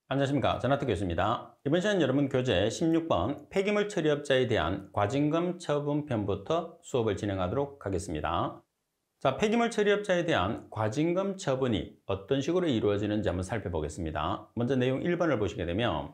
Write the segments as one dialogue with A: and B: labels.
A: 안녕하십니까. 전하트 교수입니다. 이번 시간 여러분 교재 16번 폐기물 처리업자에 대한 과징금 처분편부터 수업을 진행하도록 하겠습니다. 자, 폐기물 처리업자에 대한 과징금 처분이 어떤 식으로 이루어지는지 한번 살펴보겠습니다. 먼저 내용 1번을 보시게 되면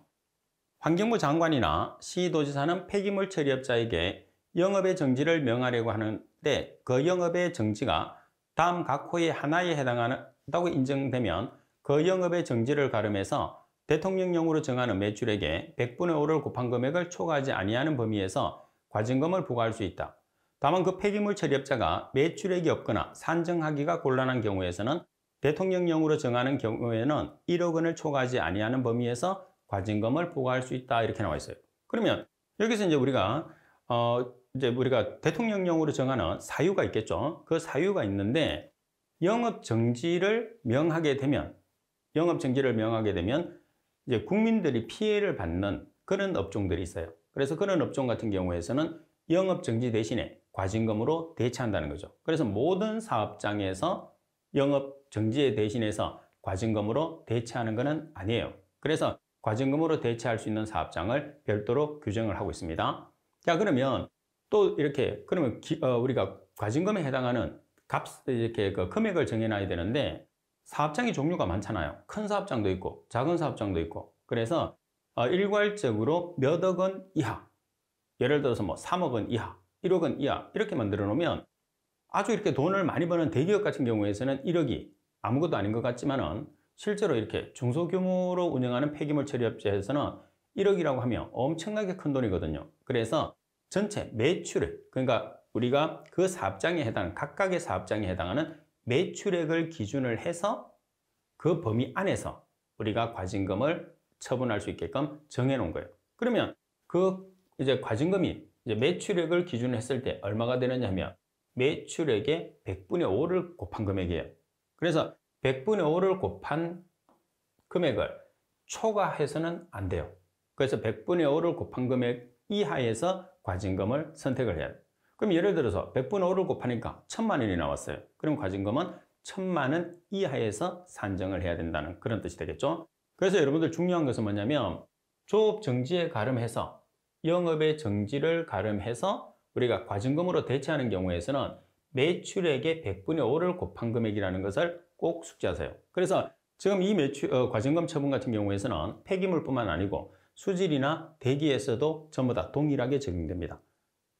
A: 환경부 장관이나 시도지사는 폐기물 처리업자에게 영업의 정지를 명하려고 하는데 그 영업의 정지가 다음 각 호의 하나에 해당한다고 인정되면 그 영업의 정지를 가름해서 대통령령으로 정하는 매출액의 100분의 5를 곱한 금액을 초과하지 아니하는 범위에서 과징금을 부과할 수 있다. 다만 그 폐기물 처리업자가 매출액이 없거나 산정하기가 곤란한 경우에서는 대통령령으로 정하는 경우에는 1억 원을 초과하지 아니하는 범위에서 과징금을 부과할 수 있다. 이렇게 나와 있어요. 그러면 여기서 이제 우리가 대통령령으로 정하는 사유가 있겠죠. 그 사유가 있는데 영업 정지를 명하게 되면 이제 국민들이 피해를 받는 그런 업종들이 있어요. 그래서 그런 업종 같은 경우에서는 영업 정지 대신에 과징금으로 대체한다는 거죠. 그래서 모든 사업장에서 영업 정지에 대신해서 과징금으로 대체하는 것은 아니에요. 그래서 과징금으로 대체할 수 있는 사업장을 별도로 규정을 하고 있습니다. 자, 그러면 또 이렇게 우리가 과징금에 해당하는 그 금액을 정해놔야 되는데 사업장의 종류가 많잖아요. 큰 사업장도 있고 작은 사업장도 있고. 그래서 일괄적으로 몇 억 원 이하, 예를 들어서 뭐 3억 원 이하, 1억 원 이하 이렇게 만들어 놓으면 아주 이렇게 돈을 많이 버는 대기업 같은 경우에서는 1억이 아무것도 아닌 것 같지만은 실제로 이렇게 중소규모로 운영하는 폐기물 처리업체에서는 1억이라고 하면 엄청나게 큰 돈이거든요. 그래서 전체 매출액, 그러니까 우리가 그 각각의 사업장에 해당하는 매출액을 기준을 해서 그 범위 안에서 우리가 과징금을 처분할 수 있게끔 정해 놓은 거예요. 그러면 이제 과징금이 이제 매출액을 기준으로 했을 때 얼마가 되느냐 하면 매출액의 100분의 5를 곱한 금액이에요. 그래서 100분의 5를 곱한 금액을 초과해서는 안 돼요. 그래서 100분의 5를 곱한 금액 이하에서 과징금을 선택을 해야 돼요. 그럼 예를 들어서 100분의 5를 곱하니까 1,000만 원이 나왔어요. 그럼 과징금은 1,000만 원 이하에서 산정을 해야 된다는 그런 뜻이 되겠죠. 그래서 여러분들 중요한 것은 뭐냐면 조업 정지에 가름해서 영업의 정지를 가름해서 우리가 과징금으로 대체하는 경우에서는 매출액의 100분의 5를 곱한 금액이라는 것을 꼭 숙지하세요. 그래서 지금 이 과징금 처분 같은 경우에서는 폐기물뿐만 아니고 수질이나 대기에서도 전부 다 동일하게 적용됩니다.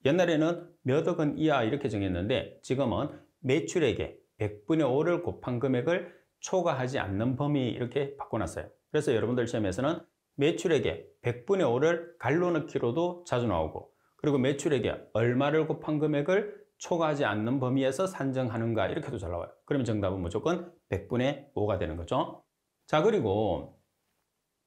A: 옛날에는 몇 억 원 이하 이렇게 정했는데 지금은 매출액의 100분의 5를 곱한 금액을 초과하지 않는 범위 이렇게 바꿔놨어요. 그래서 여러분들 시험에서는 매출액의 100분의 5를 갈로 넣기로도 자주 나오고, 그리고 매출액의 얼마를 곱한 금액을 초과하지 않는 범위에서 산정하는가 이렇게도 잘 나와요. 그러면 정답은 무조건 100분의 5가 되는 거죠. 자, 그리고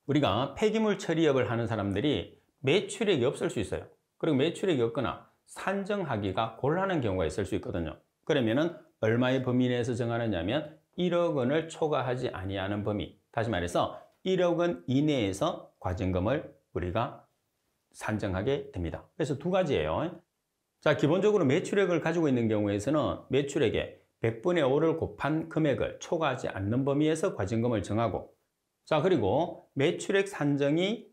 A: 우리가 폐기물 처리업을 하는 사람들이 매출액이 없을 수 있어요. 그리고 매출액이 없거나 산정하기가 곤란한 경우가 있을 수 있거든요. 그러면은 얼마의 범위 내에서 정하느냐면 1억 원을 초과하지 아니하는 범위, 다시 말해서 1억 원 이내에서 과징금을 우리가 산정하게 됩니다. 그래서 두 가지예요. 자, 기본적으로 매출액을 가지고 있는 경우에서는 매출액의 100분의 5를 곱한 금액을 초과하지 않는 범위에서 과징금을 정하고, 자, 그리고 매출액 산정이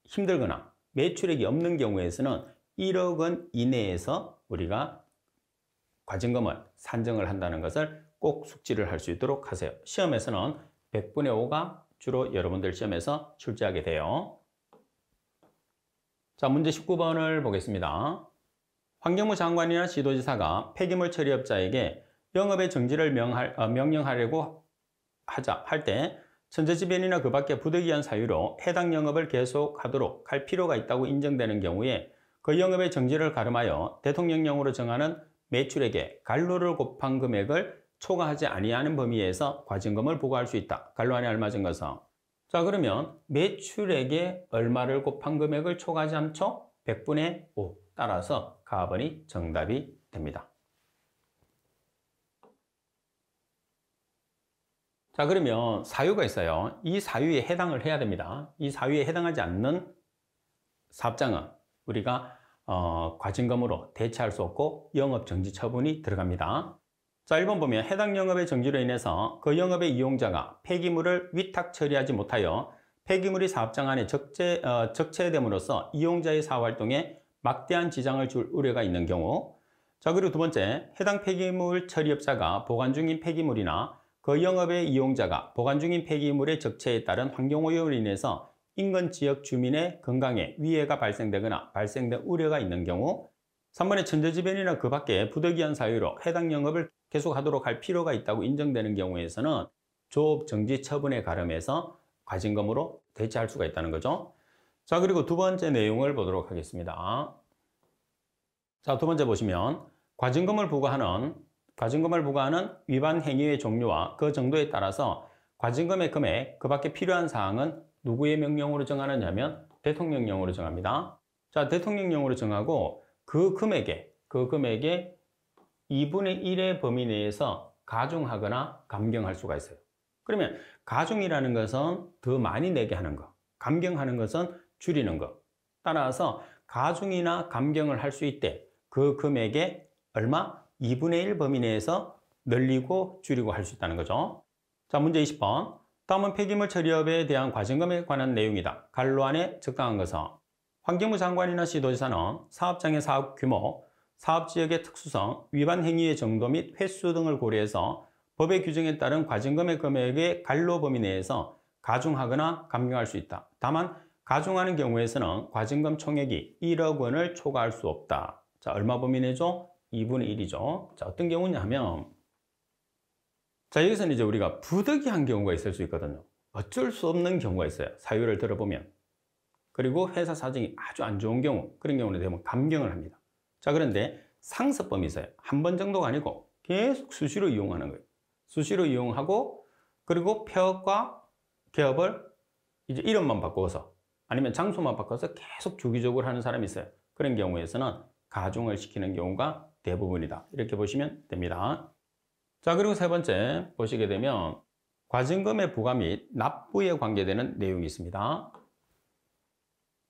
A: 힘들거나 매출액이 없는 경우에서는 1억 원 이내에서 우리가 과징금을 산정을 한다는 것을 꼭 숙지를 할 수 있도록 하세요. 시험에서는 100분의 5가 주로 여러분들 시험에서 출제하게 돼요. 자, 문제 19번을 보겠습니다. 환경부 장관이나 시도지사가 폐기물 처리업자에게 영업의 정지를 명령하려고 할 때 천재지변이나 그 밖의 부득이한 사유로 해당 영업을 계속하도록 할 필요가 있다고 인정되는 경우에 그 영업의 정지를 가름하여 대통령령으로 정하는 매출액의 갈로를 곱한 금액을 초과하지 아니하는 범위에서 과징금을 부과할 수 있다. 갈로 안에 얼마 증가서. 자, 그러면 매출액의 얼마를 곱한 금액을 초과하지 않죠? 100분의 5. 따라서 가번이 정답이 됩니다. 자, 그러면 사유가 있어요. 이 사유에 해당을 해야 됩니다. 이 사유에 해당하지 않는 사업장은 우리가 과징금으로 대체할 수 없고 영업정지 처분이 들어갑니다. 자, 1번 보면 해당 영업의 정지로 인해서 그 영업의 이용자가 폐기물을 위탁 처리하지 못하여 폐기물이 사업장 안에 적체됨으로써 이용자의 사업활동에 막대한 지장을 줄 우려가 있는 경우. 자, 그리고 두 번째, 해당 폐기물 처리업자가 보관 중인 폐기물이나 그 영업의 이용자가 보관 중인 폐기물의 적체에 따른 환경오염으로 인해서 인근 지역 주민의 건강에 위해가 발생되거나 발생된 우려가 있는 경우. 3번에 천재지변이나 그 밖에 부득이한 사유로 해당 영업을 계속하도록 할 필요가 있다고 인정되는 경우에서는 조업 정지 처분에 가름해서 과징금으로 대체할 수가 있다는 거죠. 자, 그리고 두 번째 내용을 보도록 하겠습니다. 자, 두 번째 보시면 과징금을 부과하는 위반 행위의 종류와 그 정도에 따라서 과징금의 금액, 그 밖에 필요한 사항은 누구의 명령으로 정하느냐 하면 대통령령으로 정합니다. 자, 대통령령으로 정하고 그 금액에 2분의 1의 범위 내에서 가중하거나 감경할 수가 있어요. 그러면 가중이라는 것은 더 많이 내게 하는 거, 감경하는 것은 줄이는 거. 따라서 가중이나 감경을 할 수 있대 그 금액의 얼마? 2분의 1 범위 내에서 늘리고 줄이고 할 수 있다는 거죠. 자, 문제 20번. 다음은 폐기물 처리업에 대한 과징금에 관한 내용이다. 갈로 안에 적당한 것은. 환경부 장관이나 시도지사는 사업장의 사업 규모, 사업지역의 특수성, 위반 행위의 정도 및 횟수 등을 고려해서 법의 규정에 따른 과징금의 금액의 갈로 범위 내에서 가중하거나 감경할 수 있다. 다만 가중하는 경우에서는 과징금 총액이 1억 원을 초과할 수 없다. 자, 얼마 범위 내죠? 2분의 1이죠. 자, 어떤 경우냐 하면, 자, 여기서는 이제 우리가 부득이한 경우가 있을 수 있거든요. 어쩔 수 없는 경우가 있어요. 사유를 들어보면. 그리고 회사 사정이 아주 안 좋은 경우, 그런 경우는 되면 감경을 합니다. 자, 그런데 상습범이 있어요. 한 번 정도가 아니고 계속 수시로 이용하는 거예요. 수시로 이용하고, 그리고 폐업과 개업을 이제 이름만 바꿔서 아니면 장소만 바꿔서 계속 주기적으로 하는 사람이 있어요. 그런 경우에서는 가중을 시키는 경우가 대부분이다. 이렇게 보시면 됩니다. 자, 그리고 세 번째 보시게 되면 과징금의 부과 및 납부에 관계되는 내용이 있습니다.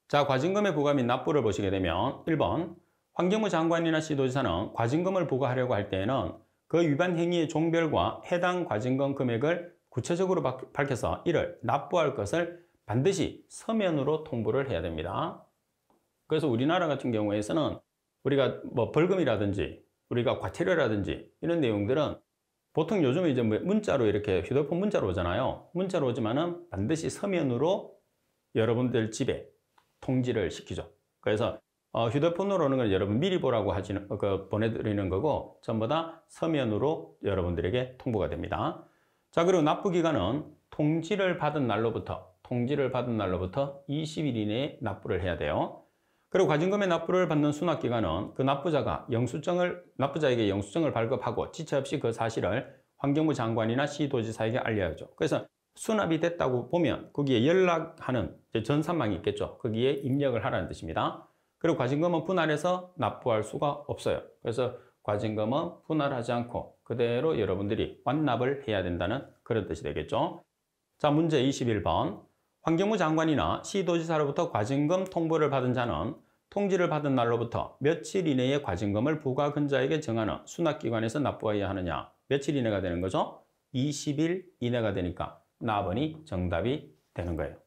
A: 자, 과징금의 부과 및 납부를 보시게 되면 1번, 환경부 장관이나 시도지사는 과징금을 부과하려고 할 때에는 그 위반 행위의 종별과 해당 과징금 금액을 구체적으로 밝혀서 이를 납부할 것을 반드시 서면으로 통보를 해야 됩니다. 그래서 우리나라 같은 경우에서는 우리가 뭐 벌금이라든지 우리가 과태료라든지 이런 내용들은 보통 요즘에 이제 문자로 이렇게 휴대폰 문자로 오잖아요. 문자로 오지만은 반드시 서면으로 여러분들 집에 통지를 시키죠. 그래서 휴대폰으로 오는 건 여러분 미리 보라고 보내드리는 거고 전부 다 서면으로 여러분들에게 통보가 됩니다. 자, 그리고 납부기간은 통지를 받은 날로부터 20일 이내에 납부를 해야 돼요. 그리고 과징금의 납부를 받는 수납기간은 그 납부자에게 영수증을 발급하고 지체 없이 그 사실을 환경부 장관이나 시도지사에게 알려야죠. 그래서 수납이 됐다고 보면 거기에 연락하는 전산망이 있겠죠. 거기에 입력을 하라는 뜻입니다. 그리고 과징금은 분할해서 납부할 수가 없어요. 그래서 과징금은 분할하지 않고 그대로 여러분들이 완납을 해야 된다는 그런 뜻이 되겠죠. 자, 문제 21번. 환경부 장관이나 시도지사로부터 과징금 통보를 받은 자는 통지를 받은 날로부터 며칠 이내에 과징금을 부과 근자에게 정하는 수납기관에서 납부해야 하느냐. 며칠 이내가 되는 거죠? 20일 이내가 되니까 나번이 정답이 되는 거예요.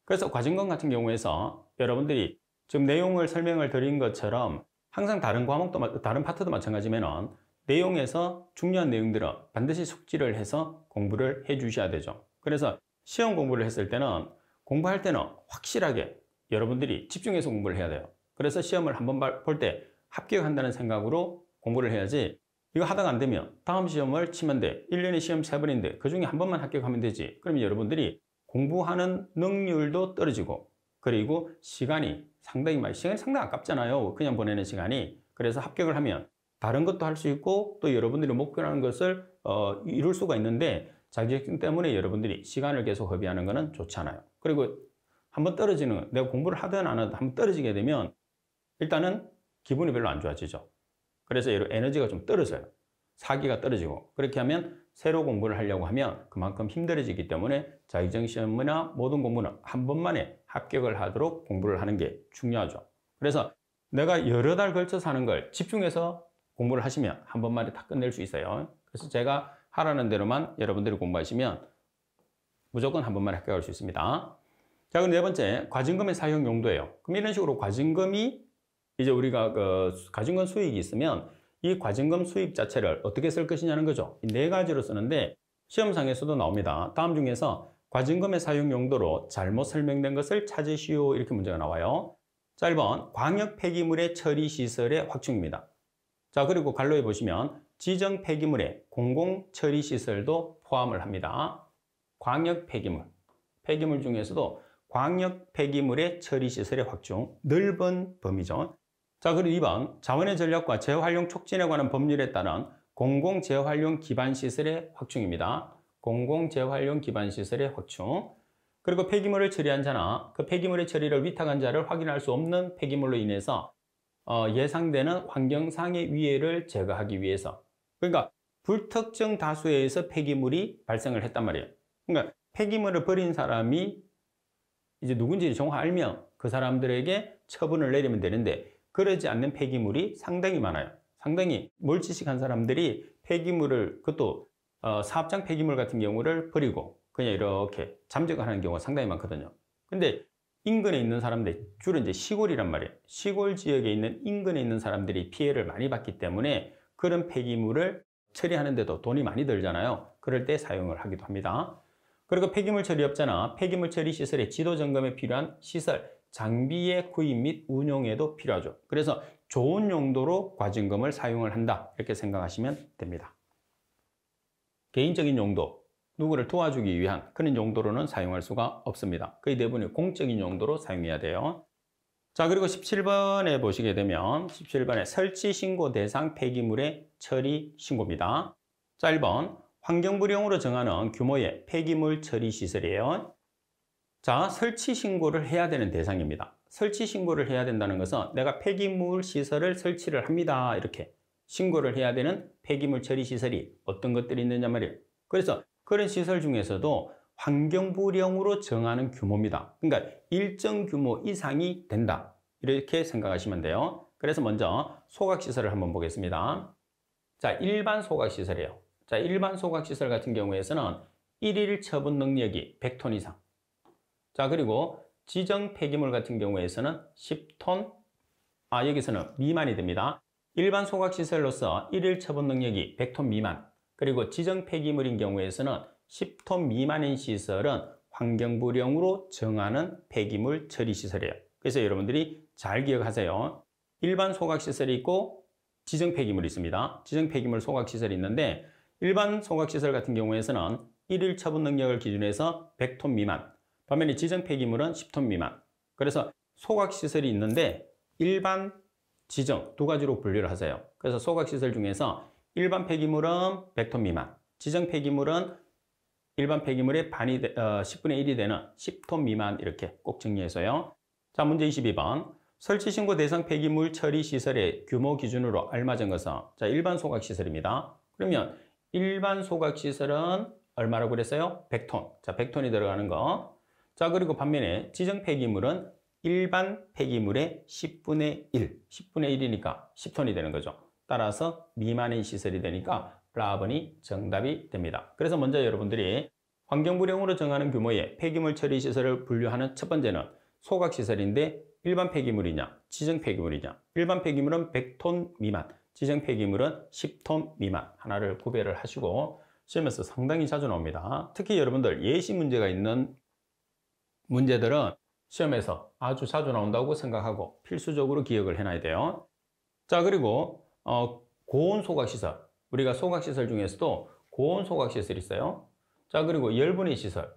A: 그래서 과징금 같은 경우에서 여러분들이 지금 내용을 설명을 드린 것처럼 항상 다른 파트도 마찬가지면은 내용에서 중요한 내용들은 반드시 숙지를 해서 공부를 해 주셔야 되죠. 그래서 시험 공부를 했을 때는 공부할 때는 확실하게 여러분들이 집중해서 공부를 해야 돼요. 그래서 시험을 한번 볼 때 합격한다는 생각으로 공부를 해야지 이거 하다가 안 되면 다음 시험을 치면 돼. 1년에 시험 3번인데 그중에 한 번만 합격하면 되지. 그러면 여러분들이 공부하는 능률도 떨어지고 그리고 시간이 상당히 아깝잖아요. 그냥 보내는 시간이. 그래서 합격을 하면 다른 것도 할 수 있고 또 여러분들이 목표하는 것을 이룰 수가 있는데 자격증 때문에 여러분들이 시간을 계속 허비하는 것은 좋지 않아요. 그리고 한번 내가 공부를 하든 안 하든 한번 떨어지게 되면 일단은 기분이 별로 안 좋아지죠. 그래서 에너지가 좀 떨어져요. 사기가 떨어지고 그렇게 하면 새로 공부를 하려고 하면 그만큼 힘들어지기 때문에 자격증 시험이나 모든 공부는 한 번만에 합격을 하도록 공부를 하는 게 중요하죠. 그래서 내가 여러 달 걸쳐서 하는 걸 집중해서 공부를 하시면 한 번만에 다 끝낼 수 있어요. 그래서 제가 하라는 대로만 여러분들이 공부하시면 무조건 한 번만에 합격할 수 있습니다. 자, 그럼 네 번째, 과징금의 사용 용도예요. 그럼 이런 식으로 과징금이 이제 우리가 과징금 수익이 있으면 이 과징금 수입 자체를 어떻게 쓸 것이냐는 거죠. 이 네 가지로 쓰는데 시험상에서도 나옵니다. 다음 중에서 과징금의 사용 용도로 잘못 설명된 것을 찾으시오. 이렇게 문제가 나와요. 자, 1번 광역 폐기물의 처리 시설의 확충입니다. 자, 그리고 갈로에 보시면 지정 폐기물의 공공 처리 시설도 포함을 합니다. 광역 폐기물, 폐기물 중에서도 광역 폐기물의 처리 시설의 확충, 넓은 범위죠. 자, 그리고 2번 자원의 전략과 재활용 촉진에 관한 법률에 따른 공공 재활용 기반 시설의 확충입니다. 공공 재활용 기반 시설의 확충. 그리고 폐기물을 처리한 자나 그 폐기물의 처리를 위탁한 자를 확인할 수 없는 폐기물로 인해서 예상되는 환경상의 위해를 제거하기 위해서. 그러니까 불특정 다수에 의해서 폐기물이 발생을 했단 말이에요. 그러니까 폐기물을 버린 사람이 이제 누군지 정확히 알면 그 사람들에게 처분을 내리면 되는데 그러지 않는 폐기물이 상당히 많아요. 상당히 멀찌식한 사람들이 폐기물을, 그것도 사업장 폐기물 같은 경우를 버리고 그냥 이렇게 잠적하는 경우가 상당히 많거든요. 근데 인근에 있는 사람들, 주로 이제 시골이란 말이에요. 시골 지역에 있는 인근에 있는 사람들이 피해를 많이 받기 때문에 그런 폐기물을 처리하는데도 돈이 많이 들잖아요. 그럴 때 사용을 하기도 합니다. 그리고 폐기물 처리업자나 폐기물 처리 시설의 지도 점검에 필요한 시설, 장비의 구입 및 운용에도 필요하죠. 그래서 좋은 용도로 과징금을 사용을 한다. 이렇게 생각하시면 됩니다. 개인적인 용도, 누구를 도와주기 위한 그런 용도로는 사용할 수가 없습니다. 거의 대부분이 공적인 용도로 사용해야 돼요. 자, 그리고 17번에 보시게 되면 17번에 설치 신고 대상 폐기물의 처리 신고입니다. 자, 1번 환경부령으로 정하는 규모의 폐기물 처리 시설이에요. 자, 설치 신고를 해야 되는 대상입니다. 설치 신고를 해야 된다는 것은 내가 폐기물 시설을 설치를 합니다. 이렇게 신고를 해야 되는 폐기물 처리 시설이 어떤 것들이 있느냐 말이에요. 그래서 그런 시설 중에서도 환경부령으로 정하는 규모입니다. 그러니까 일정 규모 이상이 된다. 이렇게 생각하시면 돼요. 그래서 먼저 소각시설을 한번 보겠습니다. 자, 일반 소각시설이에요. 자, 일반 소각시설 같은 경우에서는 1일 처분 능력이 100톤 이상. 자, 그리고 지정 폐기물 같은 경우에서는 10톤, 여기서는 미만이 됩니다. 일반 소각시설로서 1일 처분 능력이 100톤 미만, 그리고 지정 폐기물인 경우에서는 10톤 미만인 시설은 환경부령으로 정하는 폐기물 처리 시설이에요. 그래서 여러분들이 잘 기억하세요. 일반 소각시설이 있고 지정 폐기물이 있습니다. 지정 폐기물 소각시설이 있는데 일반 소각시설 같은 경우에서는 1일 처분 능력을 기준해서 100톤 미만, 반면에 지정 폐기물은 10톤 미만. 그래서 소각시설이 있는데 일반, 지정 두 가지로 분류를 하세요. 그래서 소각시설 중에서 일반 폐기물은 100톤 미만, 지정 폐기물은 일반 폐기물의 10분의 1이 되는 10톤 미만, 이렇게 꼭 정리해서요. 자, 문제 22번. 설치신고 대상 폐기물 처리 시설의 규모 기준으로 알맞은 것은, 자, 일반 소각시설입니다. 그러면 일반 소각시설은 얼마라고 그랬어요? 100톤. 자, 100톤이 들어가는 거. 자, 그리고 반면에 지정 폐기물은 일반 폐기물의 10분의 1. 10분의 1이니까 10톤이 되는 거죠. 따라서 미만인 시설이 되니까 B번이 정답이 됩니다. 그래서 먼저 여러분들이 환경부령으로 정하는 규모의 폐기물 처리 시설을 분류하는 첫 번째는 소각시설인데 일반 폐기물이냐, 지정 폐기물이냐. 일반 폐기물은 100톤 미만, 지정 폐기물은 10톤 미만. 하나를 구별을 하시고 시험에서 상당히 자주 나옵니다. 특히 여러분들 예시 문제가 있는 문제들은 시험에서 아주 자주 나온다고 생각하고 필수적으로 기억을 해놔야 돼요. 자, 그리고 고온 소각시설. 우리가 소각시설 중에서도 고온 소각시설이 있어요. 자, 그리고 열분해 시설,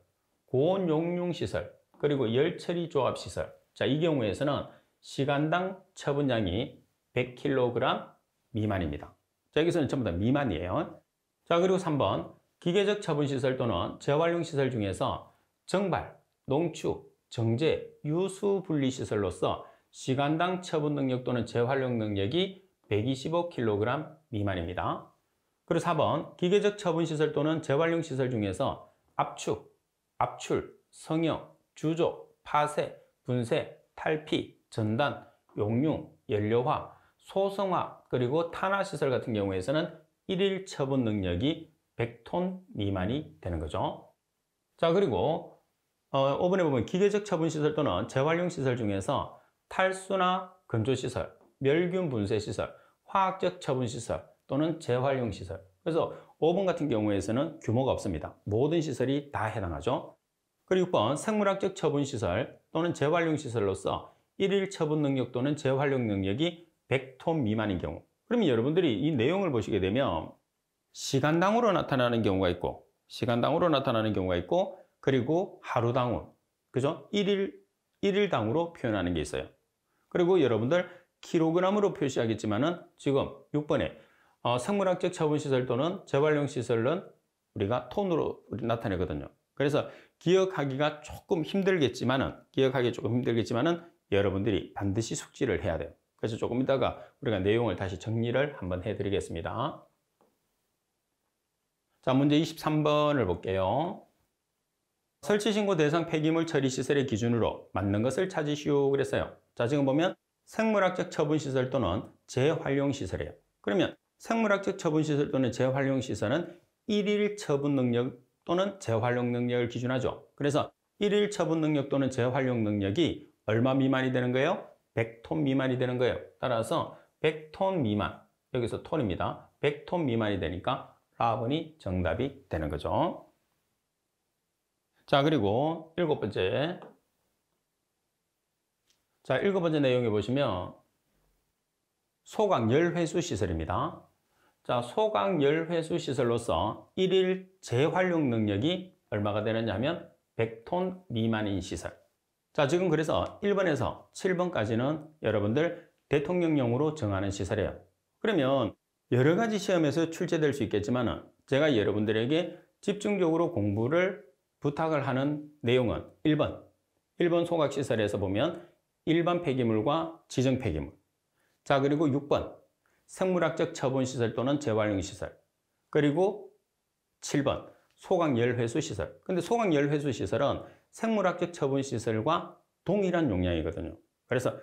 A: 고온 용융시설, 그리고 열처리 조합시설. 자, 이 경우에서는 시간당 처분량이 100kg 미만입니다. 자, 여기서는 전부 다 미만이에요. 자, 그리고 3번 기계적 처분시설 또는 재활용시설 중에서 정발, 농축, 정제, 유수 분리시설로서 시간당 처분 능력 또는 재활용 능력이 125kg 미만입니다. 그리고 4번 기계적 처분시설 또는 재활용 시설 중에서 압축, 압출, 성형, 주조, 파쇄, 분쇄, 탈피, 전단, 용융, 연료화, 소성화, 그리고 탄화시설 같은 경우에서는 1일 처분 능력이 100톤 미만이 되는 거죠. 자, 그리고 5번에 보면 기계적 처분시설 또는 재활용시설 중에서 탈수나 건조시설, 멸균 분쇄시설, 화학적 처분시설 또는 재활용시설. 그래서 5번 같은 경우에서는 규모가 없습니다. 모든 시설이 다 해당하죠. 그리고 6번 생물학적 처분시설 또는 재활용시설로서 1일 처분 능력 또는 재활용 능력이 100톤 미만인 경우. 그러면 여러분들이 이 내용을 보시게 되면 시간당으로 나타나는 경우가 있고 그리고 하루당으로, 그죠? 1일당으로 표현하는 게 있어요. 그리고 여러분들 킬로그램으로 표시하겠지만은 지금 6번에 생물학적 처분시설 또는 재활용시설은 우리가 톤으로 나타내거든요. 그래서 기억하기가 조금 힘들겠지만은 여러분들이 반드시 숙지를 해야 돼요. 그래서 조금 이따가 우리가 내용을 다시 정리를 한번 해드리겠습니다. 자, 문제 23번을 볼게요. 설치신고 대상 폐기물 처리 시설의 기준으로 맞는 것을 찾으시오 그랬어요. 자, 지금 보면 생물학적 처분시설 또는 재활용시설이에요. 그러면 생물학적 처분시설 또는 재활용시설은 1일 처분 능력 또는 재활용 능력을 기준하죠. 그래서 1일 처분 능력 또는 재활용 능력이 얼마 미만이 되는 거예요? 100톤 미만이 되는 거예요. 따라서 100톤 미만, 여기서 톤입니다. 100톤 미만이 되니까 4번이 정답이 되는 거죠. 자, 그리고 7번째. 자, 7번째 내용에 보시면 소각 열회수 시설입니다. 자, 소각 열회수 시설로서 1일 재활용 능력이 얼마가 되느냐 하면 100톤 미만인 시설. 자, 지금 그래서 1번에서 7번까지는 여러분들 대통령령으로 정하는 시설이에요. 그러면 여러 가지 시험에서 출제될 수 있겠지만 제가 여러분들에게 집중적으로 공부를 부탁을 하는 내용은 1번 소각시설에서 보면 일반 폐기물과 지정 폐기물. 자, 그리고 6번 생물학적 처분시설 또는 재활용시설. 그리고 7번 소각열회수 시설. 근데 소각열회수 시설은 생물학적 처분시설과 동일한 용량이거든요. 그래서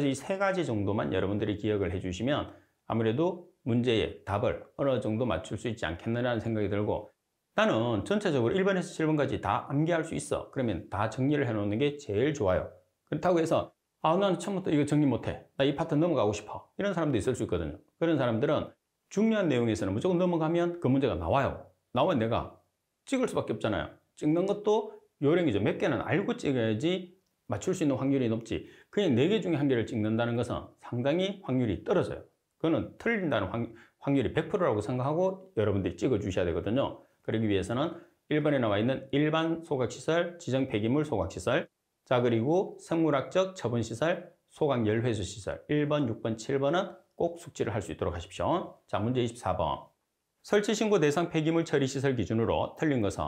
A: 이 세 가지 정도만 여러분들이 기억을 해주시면 아무래도 문제의 답을 어느 정도 맞출 수 있지 않겠느냐는 생각이 들고, 나는 전체적으로 1번에서 7번까지 다 암기할 수 있어. 그러면 다 정리를 해놓는 게 제일 좋아요. 그렇다고 해서 나는 처음부터 이거 정리 못해. 나 이 파트 넘어가고 싶어. 이런 사람도 있을 수 있거든요. 그런 사람들은 중요한 내용에서는 무조건 넘어가면 그 문제가 나와요. 나오면 내가 찍을 수밖에 없잖아요. 찍는 것도 요령이죠. 몇 개는 알고 찍어야지 맞출 수 있는 확률이 높지. 그냥 4개 중에 1개를 찍는다는 것은 상당히 확률이 떨어져요. 그거는 틀린다는 확률이 100%라고 생각하고 여러분들이 찍어 주셔야 되거든요. 그러기 위해서는 1번에 나와 있는 일반 소각시설, 지정 폐기물 소각시설, 자, 그리고 생물학적 처분시설, 소각열회수시설 1번, 6번, 7번은 꼭 숙지를 할 수 있도록 하십시오. 자, 문제 24번. 설치신고 대상 폐기물 처리시설 기준으로 틀린 것은,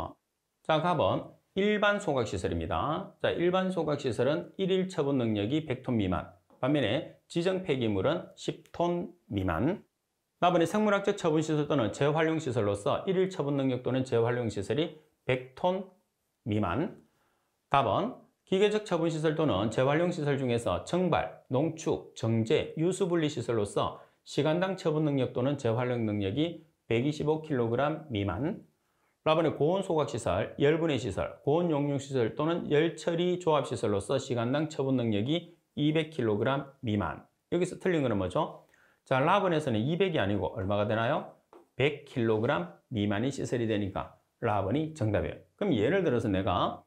A: 자, 답은 일반 소각시설입니다. 자, 일반 소각시설은 1일 처분 능력이 100톤 미만, 반면에 지정 폐기물은 10톤 미만. 나번에 생물학적 처분시설 또는 재활용시설로서 1일 처분 능력 또는 재활용시설이 100톤 미만. 답은 기계적 처분시설 또는 재활용시설 중에서 정발, 농축, 정제, 유수분리시설로서 시간당 처분 능력 또는 재활용 능력이 125kg 미만. 라번에 고온소각시설, 열분해시설, 고온용융시설 또는 열처리 조합시설로서 시간당 처분 능력이 200kg 미만. 여기서 틀린 거는 뭐죠? 자, 라번에서는 200이 아니고 얼마가 되나요? 100kg 미만이 시설이 되니까 라번이 정답이에요. 그럼 예를 들어서 내가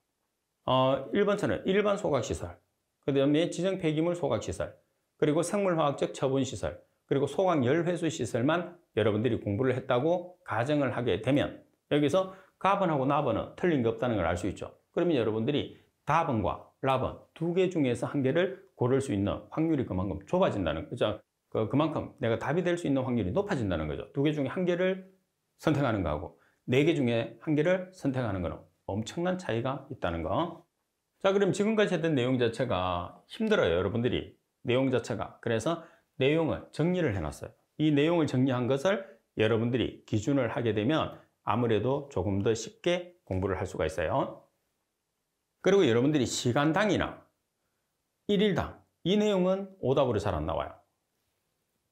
A: 1번처럼 일반 소각시설, 그 다음에 지정 폐기물 소각시설, 그리고 생물화학적 처분시설, 그리고 소각열회수 시설만 여러분들이 공부를 했다고 가정을 하게 되면 여기서 가번하고 나번은 틀린 게 없다는 걸 알 수 있죠. 그러면 여러분들이 다번과 라번 2개 중에서 1개를 고를 수 있는 확률이 그만큼 좁아진다는 거죠. 그만큼 내가 답이 될 수 있는 확률이 높아진다는 거죠. 2개 중에 1개를 선택하는 거하고 4개 중에 1개를 선택하는 거는 엄청난 차이가 있다는 거. 자, 그럼 지금까지 했던 내용 자체가 힘들어요, 여러분들이. 내용 자체가. 그래서 내용을 정리를 해놨어요. 이 내용을 정리한 것을 여러분들이 기준을 하게 되면 아무래도 조금 더 쉽게 공부를 할 수가 있어요. 그리고 여러분들이 시간당이나 1일당 이 내용은 오답으로 잘 안 나와요.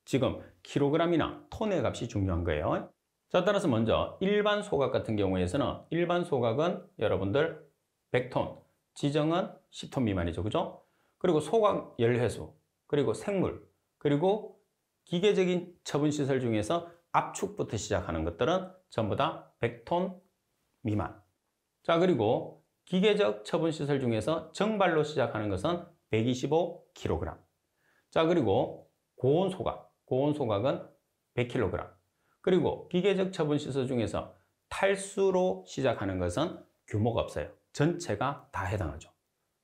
A: 지금 킬로그램이나 톤의 값이 중요한 거예요. 자, 따라서 먼저 일반 소각 같은 경우에서는 일반 소각은 여러분들 100톤, 지정은 10톤 미만이죠. 그죠? 그리고 소각 열회수, 그리고 생물, 그리고 기계적인 처분시설 중에서 압축부터 시작하는 것들은 전부 다 100톤 미만. 자, 그리고 기계적 처분시설 중에서 정발로 시작하는 것은 125kg. 자, 그리고 고온소각은 100kg. 그리고 기계적 처분시설 중에서 탈수로 시작하는 것은 규모가 없어요. 전체가 다 해당하죠.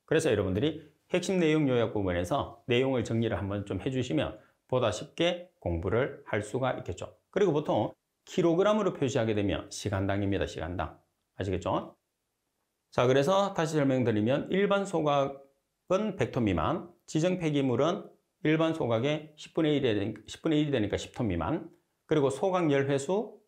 A: 그래서 여러분들이 핵심 내용 요약 부분에서 내용을 정리를 한번 좀 해주시면 보다 쉽게 공부를 할 수가 있겠죠. 그리고 보통 킬로그램으로 표시하게 되면 시간당입니다. 시간당. 아시겠죠? 자, 그래서 다시 설명드리면 일반 소각은 100톤 미만, 지정 폐기물은 일반 소각의 10분의 1이 되니까 10톤 미만, 그리고 소각 열회수,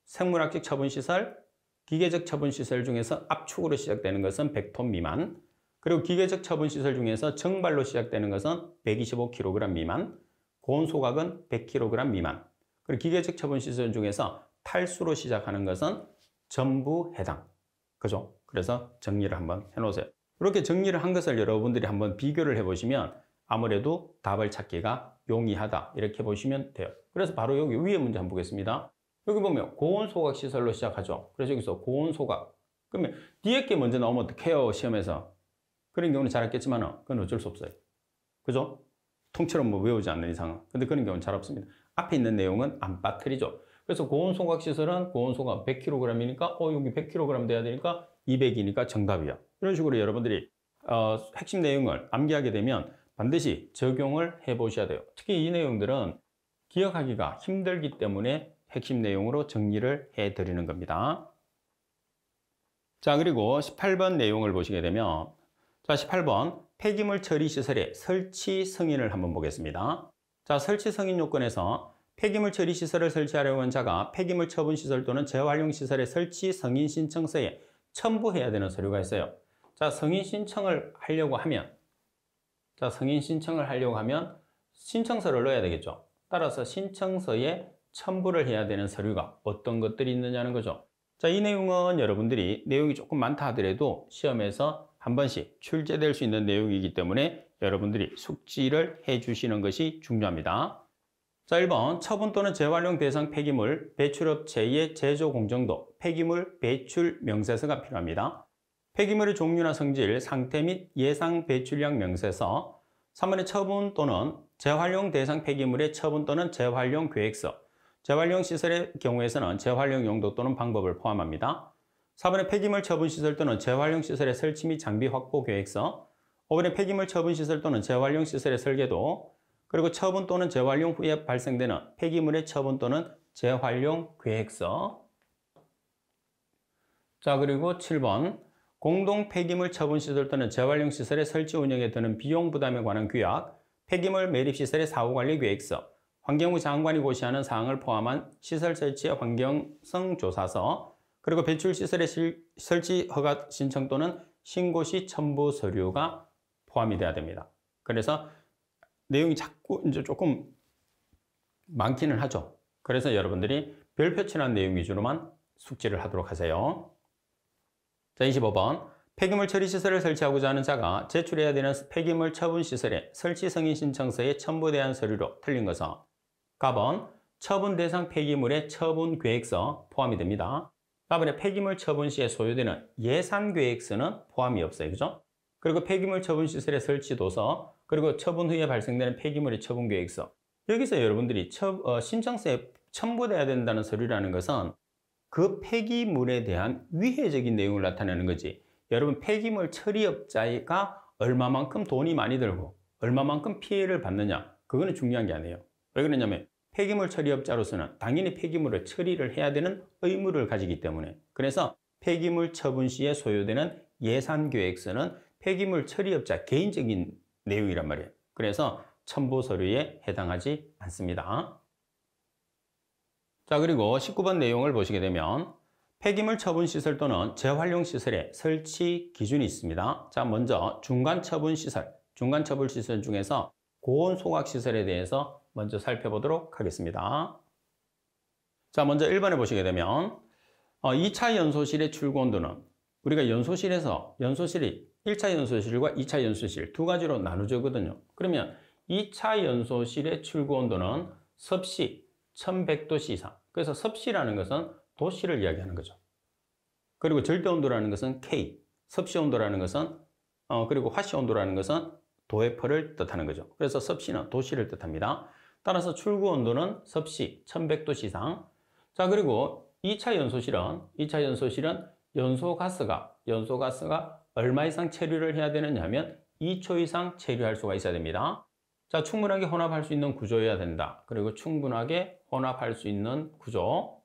A: 생물학적 처분시설, 기계적 처분시설 중에서 압축으로 시작되는 것은 100톤 미만, 그리고 기계적 처분시설 중에서 정발로 시작되는 것은 125kg 미만, 고온소각은 100kg 미만, 그리고 기계적 처분시설 중에서 탈수로 시작하는 것은 전부 해당. 그죠? 그래서 정리를 한번 해놓으세요. 이렇게 정리를 한 것을 여러분들이 한번 비교를 해보시면 아무래도 답을 찾기가 용이하다. 이렇게 보시면 돼요. 그래서 바로 여기 위에 문제 한번 보겠습니다. 여기 보면 고온소각 시설로 시작하죠. 그래서 여기서 고온소각. 그러면 뒤에 게 먼저 나오면 어떡해요? 시험에서. 그런 경우는 잘 했겠지만 그건 어쩔 수 없어요. 그죠? 통째로 뭐 외우지 않는 이상은. 근데 그런 경우는 잘 없습니다. 앞에 있는 내용은 안 빠뜨리죠. 그래서 고온소각 시설은 고온소각 100kg이니까 여기 100kg 돼야 되니까 200이니까 정답이야. 이런 식으로 여러분들이 핵심 내용을 암기하게 되면 반드시 적용을 해 보셔야 돼요. 특히 이 내용들은 기억하기가 힘들기 때문에 핵심 내용으로 정리를 해 드리는 겁니다. 자, 그리고 18번 내용을 보시게 되면, 자, 18번 폐기물 처리 시설의 설치 승인을 한번 보겠습니다. 자, 설치 승인 요건에서 폐기물 처리 시설을 설치하려고 하는 자가 폐기물 처분 시설 또는 재활용 시설의 설치 승인 신청서에 첨부해야 되는 서류가 있어요. 자, 승인 신청을 하려고 하면 신청서를 넣어야 되겠죠. 따라서 신청서에 첨부를 해야 되는 서류가 어떤 것들이 있느냐는 거죠. 자, 이 내용은 여러분들이 내용이 조금 많다 하더라도 시험에서 한 번씩 출제될 수 있는 내용이기 때문에 여러분들이 숙지를 해 주시는 것이 중요합니다. 자, 1번 처분 또는 재활용 대상 폐기물 배출업체의 제조 공정도 폐기물 배출 명세서가 필요합니다. 폐기물의 종류나 성질, 상태 및 예상 배출량 명세서. 3번의 처분 또는 재활용 대상 폐기물의 처분 또는 재활용 계획서. 재활용 시설의 경우에서는 재활용 용도 또는 방법을 포함합니다. 4번의 폐기물 처분 시설 또는 재활용 시설의 설치 및 장비 확보 계획서. 5번의 폐기물 처분 시설 또는 재활용 시설의 설계도. 그리고 처분 또는 재활용 후에 발생되는 폐기물의 처분 또는 재활용 계획서. 자, 그리고 7번 공동 폐기물 처분 시설 또는 재활용 시설의 설치 운영에 드는 비용 부담에 관한 규약, 폐기물 매립 시설의 사후 관리 계획서, 환경부 장관이 고시하는 사항을 포함한 시설 설치의 환경성 조사서, 그리고 배출 시설의 설치 허가 신청 또는 신고 시 첨부 서류가 포함이 돼야 됩니다. 그래서 내용이 자꾸 이제 조금 많기는 하죠. 그래서 여러분들이 별표 칠한 내용 위주로만 숙지를 하도록 하세요. 자, 25번 폐기물 처리 시설을 설치하고자 하는 자가 제출해야 되는 폐기물 처분 시설의 설치 승인 신청서에 첨부대한 서류로 틀린 것은 가번 처분 대상 폐기물의 처분 계획서 포함이 됩니다. 가번에 폐기물 처분 시에 소요되는 예산 계획서는 포함이 없어요. 그죠? 그리고 폐기물 처분 시설의 설치 도서, 그리고 처분 후에 발생되는 폐기물의 처분 계획서. 여기서 여러분들이 신청서에 첨부돼야 된다는 서류라는 것은 그 폐기물에 대한 위해적인 내용을 나타내는 거지. 여러분 폐기물 처리업자가 얼마만큼 돈이 많이 들고 얼마만큼 피해를 받느냐, 그거는 중요한 게 아니에요. 왜 그러냐면 폐기물 처리업자로서는 당연히 폐기물을 처리를 해야 되는 의무를 가지기 때문에. 그래서 폐기물 처분 시에 소요되는 예산 계획서는 폐기물 처리업자 개인적인 내용이란 말이에요. 그래서 첨부 서류에 해당하지 않습니다. 자, 그리고 19번 내용을 보시게 되면 폐기물 처분 시설 또는 재활용 시설의 설치 기준이 있습니다. 자, 먼저 중간 처분 시설 중에서 고온 소각 시설에 대해서 먼저 살펴보도록 하겠습니다. 자, 먼저 1번에 보시게 되면 2차 연소실의 출고 온도는 우리가 연소실이 1차 연소실과 2차 연소실 두 가지로 나누어지거든요. 그러면 2차 연소실의 출구 온도는 섭씨 1100도씨 이상. 그래서 섭씨라는 것은 도씨를 이야기하는 거죠. 그리고 절대 온도라는 것은 K, 섭씨 온도라는 것은 그리고 화씨 온도라는 것은 도해퍼를 뜻하는 거죠. 그래서 섭씨는 도씨를 뜻합니다. 따라서 출구 온도는 섭씨 1100도씨 이상. 자, 그리고 2차 연소실은 연소가스가 얼마 이상 체류를 해야 되느냐 하면 2초 이상 체류할 수가 있어야 됩니다. 자, 충분하게 혼합할 수 있는 구조여야 된다. 그리고 충분하게 혼합할 수 있는 구조.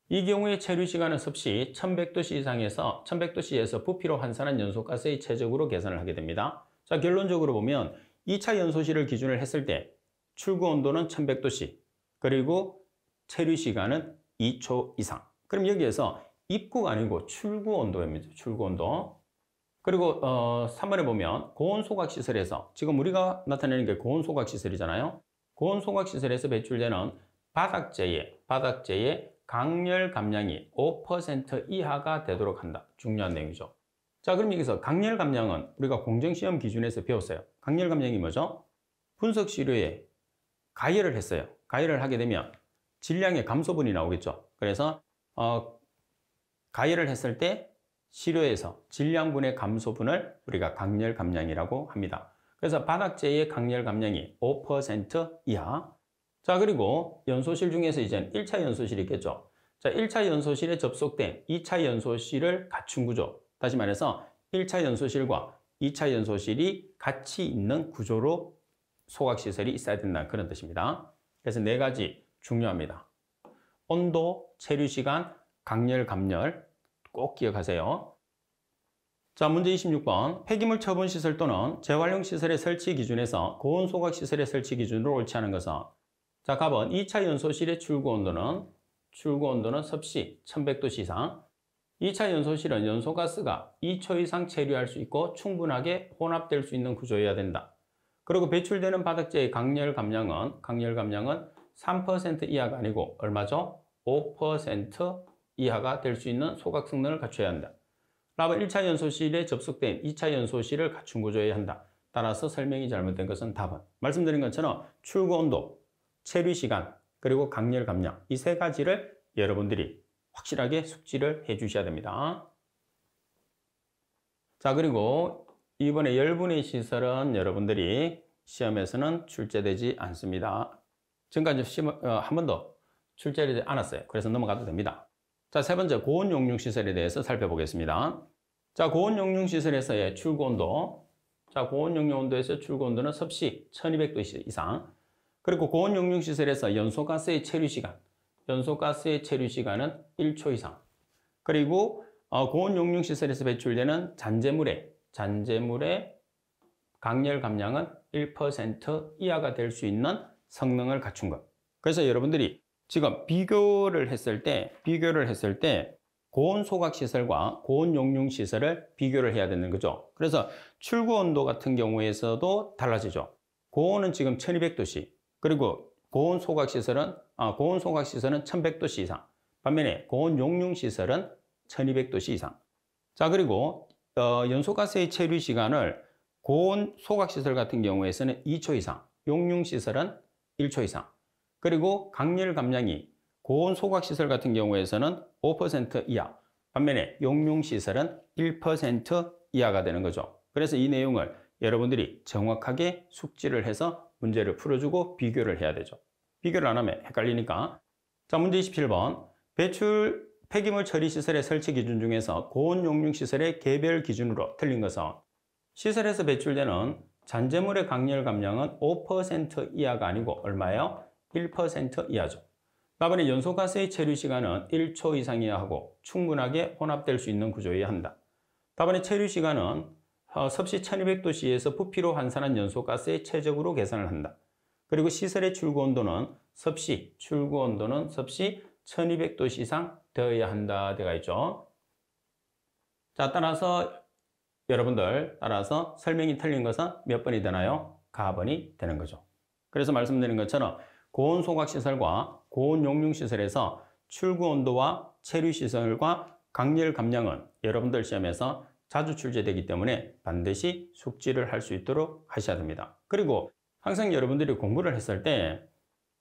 A: 이 경우에 체류 시간은 섭씨 1100도씨 이상에서 1100도씨에서 부피로 환산한 연소가스의 최적으로 계산을 하게 됩니다. 자, 결론적으로 보면 2차 연소실을 기준을 했을 때 출구 온도는 1100도씨, 그리고 체류 시간은 2초 이상. 그럼 여기에서 입구가 아니고 출구 온도입니다. 출구 온도. 그리고 3번에 보면 고온소각시설에서, 지금 우리가 나타내는 게 고온소각시설이잖아요. 고온소각시설에서 배출되는 바닥재의 강열 감량이 5% 이하가 되도록 한다. 중요한 내용이죠. 자, 그럼 여기서 강열 감량은 우리가 공정시험 기준에서 배웠어요. 강열 감량이 뭐죠? 분석 시료에 가열을 했어요. 가열을 하게 되면 질량의 감소분이 나오겠죠. 그래서 가열을 했을 때 시료에서 질량분의 감소분을 우리가 강열 감량이라고 합니다. 그래서 바닥재의 강열 감량이 5% 이하. 자, 그리고 연소실 중에서 이제 1차 연소실이 있겠죠. 자, 1차 연소실에 접속된 2차 연소실을 갖춘 구조. 다시 말해서 1차 연소실과 2차 연소실이 같이 있는 구조로 소각시설이 있어야 된다는 그런 뜻입니다. 그래서 네 가지 중요합니다. 온도, 체류시간, 강열, 감열 꼭 기억하세요. 자, 문제 26번. 폐기물 처분 시설 또는 재활용 시설의 설치 기준에서 고온 소각 시설의 설치 기준으로 옳지 않은 것은, 자, 답은 2차 연소실의 출구 온도는 섭씨 1100도씨 이상. 2차 연소실은 연소가스가 2초 이상 체류할 수 있고 충분하게 혼합될 수 있는 구조여야 된다. 그리고 배출되는 바닥재의 강열 감량은 3% 이하가 아니고 얼마죠? 5% 이하가 될 수 있는 소각 성능을 갖춰야 한다. 답은 1차 연소실에 접속된 2차 연소실을 갖춘 구조여야 한다. 따라서 설명이 잘못된 것은 답은 말씀드린 것처럼 출구 온도, 체류 시간, 그리고 강열 감량 이 세 가지를 여러분들이 확실하게 숙지를 해 주셔야 됩니다. 자, 그리고 이번에 열분의 시설은 여러분들이 시험에서는 출제되지 않습니다. 지금까지 한 번도 출제되지 않았어요. 그래서 넘어가도 됩니다. 자, 세 번째 고온 용융 시설에 대해서 살펴보겠습니다. 자, 고온 용융 시설에서의 출구 온도. 자, 고온 용융 온도에서 출구 온도는 섭씨 1200도 이상. 그리고 고온 용융 시설에서 연소가스의 체류 시간은 1초 이상. 그리고 고온 용융 시설에서 배출되는 잔재물의 강열 감량은 1% 이하가 될 수 있는 성능을 갖춘 것. 그래서 여러분들이 지금 비교를 했을 때 고온 소각 시설과 고온 용융 시설을 비교를 해야 되는 거죠. 그래서 출구 온도 같은 경우에서도 달라지죠. 고온은 지금 1200도씨, 그리고 고온 소각 시설은 1100도씨 이상. 반면에 고온 용융 시설은 1200도씨 이상. 자, 그리고 연소가스의 체류 시간을 고온 소각 시설 같은 경우에서는 2초 이상, 용융 시설은 1초 이상. 그리고 강열 감량이 고온 소각 시설 같은 경우에서는 5% 이하, 반면에 용융 시설은 1% 이하가 되는 거죠. 그래서 이 내용을 여러분들이 정확하게 숙지를 해서 문제를 풀어주고 비교를 해야 되죠. 비교를 안 하면 헷갈리니까. 자, 문제 27번. 배출 폐기물 처리 시설의 설치 기준 중에서 고온 용융 시설의 개별 기준으로 틀린 것은, 시설에서 배출되는 잔재물의 강열 감량은 5% 이하가 아니고 얼마예요? 1% 이하죠. 답은 연소가스의 체류 시간은 1초 이상이어야 하고 충분하게 혼합될 수 있는 구조여야 한다. 답은 체류 시간은 섭씨 1200도씨에서 부피로 환산한 연소가스의 최적으로 계산을 한다. 그리고 시설의 출구 온도는 섭씨 1200도씨 이상 되어야 한다 되어 있죠. 자, 여러분들 따라서 설명이 틀린 것은 몇 번이 되나요? 가번이 되는 거죠. 그래서 말씀드린 것처럼 고온 소각 시설과 고온 용융 시설에서 출구 온도와 체류 시설과 강렬 감량은 여러분들 시험에서 자주 출제되기 때문에 반드시 숙지를 할 수 있도록 하셔야 됩니다. 그리고 항상 여러분들이 공부를 했을 때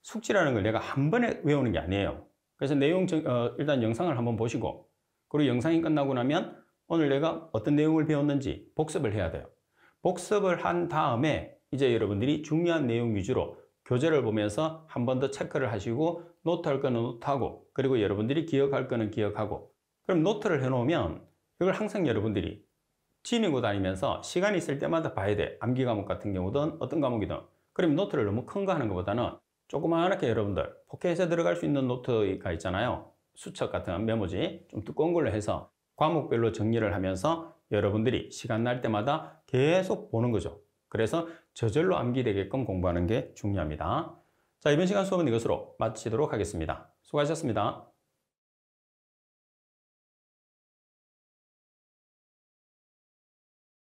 A: 숙지라는 걸 내가 한 번에 외우는 게 아니에요. 그래서 일단 영상을 한번 보시고, 그리고 영상이 끝나고 나면 오늘 내가 어떤 내용을 배웠는지 복습을 해야 돼요. 복습을 한 다음에 이제 여러분들이 중요한 내용 위주로 교재를 보면서 한 번 더 체크를 하시고, 노트할 거는 노트하고, 그리고 여러분들이 기억할 거는 기억하고. 그럼 노트를 해놓으면 이걸 항상 여러분들이 지니고 다니면서 시간이 있을 때마다 봐야 돼. 암기 과목 같은 경우든 어떤 과목이든. 그럼 노트를 너무 큰 거 하는 것보다는 조그맣게 여러분들 포켓에 들어갈 수 있는 노트가 있잖아요. 수첩 같은 메모지 좀 두꺼운 걸로 해서 과목별로 정리를 하면서 여러분들이 시간 날 때마다 계속 보는 거죠. 그래서 저절로 암기되게끔 공부하는 게 중요합니다. 자, 이번 시간 수업은 이것으로 마치도록 하겠습니다. 수고하셨습니다.